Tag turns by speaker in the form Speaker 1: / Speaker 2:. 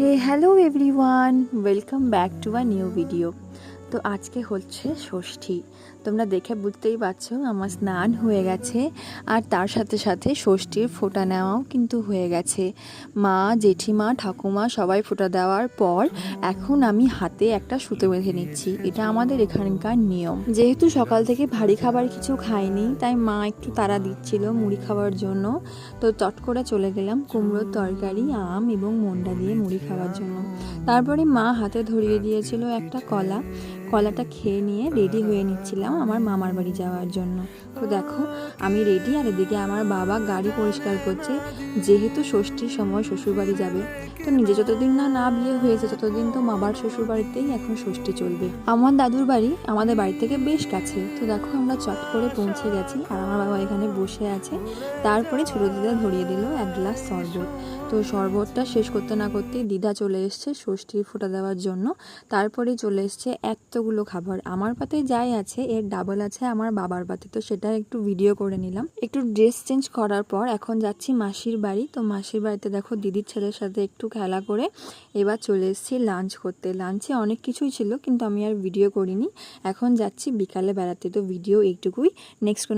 Speaker 1: Hello everyone, welcome back to a new video. তো আজকে হচ্ছে ষষ্ঠী। তোমরা দেখে বুঝতেই পারছো আমার স্নান হয়ে গেছে, আর তার সাথে সাথে ষষ্ঠীর ফোঁটা নেওয়াও কিন্তু হয়ে গেছে। মা, জেঠিমা, ঠাকুমা সবাই ফোঁটা দেওয়ার পর এখন আমি হাতে একটা সুতো বেঁধে নিচ্ছি। এটা আমাদের এখানকার নিয়ম। যেহেতু সকাল থেকে ভারী খাবার কিছু খাইনি, তাই মা একটু তাড়া দিচ্ছিল মুড়ি খাওয়ার জন্য। তো চট করে চলে গেলাম কুমড়োর তরকারি, আম এবং মন্ডা দিয়ে মুড়ি খাওয়ার জন্য। তারপরে মা হাতে ধরিয়ে দিয়েছিল একটা কলাটা খেয়ে নিয়ে রেডি হয়ে নিচ্ছিলাম আমার মামার বাড়ি যাওয়ার জন্য। তো দেখো আমি রেডি, আর এদিকে আমার বাবা গাড়ি পরিষ্কার করছে। যেহেতু ষষ্ঠীর সময় শ্বশুরবাড়ি যাবে, তো নিজে যতদিন না বিয়ে হয়েছে ততদিন তো বাবার শ্বশুর বাড়িতেই এখন ষষ্ঠী চলবে। আমার দাদুর বাড়ি আমাদের বাড়ি থেকে বেশ কাছে। তো দেখো আমরা চট করে পৌঁছে গেছি, আর আমার বাবা এখানে বসে আছে। তারপরে ছোটো দিদা ধরিয়ে দিল এক গ্লাস শরবত। তো শরবতটা শেষ করতে না করতেই দিদা চলে এসছে ষষ্ঠীর ফোঁটা দেওয়ার জন্য। তারপরেই চলে এসছে এতগুলো খাবার। আমার পাতে যাই আছে এর ডাবল আছে আমার বাবার পাতে, তো সেটা একটু ভিডিও করে নিলাম। একটু ড্রেস চেঞ্জ করার পর এখন যাচ্ছি মাসির বাড়ি। তো মাসির বাড়িতে দেখো দিদির ছেলের সাথে একটু খেলা করে এবার চলে এসেছি লাঞ্চ করতে। লাঞ্চে অনেক কিছুই ছিল, কিন্তু আমি আর ভিডিও করিনি। এখন যাচ্ছি বিকালে বেড়াতে, তো ভিডিও এইটুকুই। নেক্সট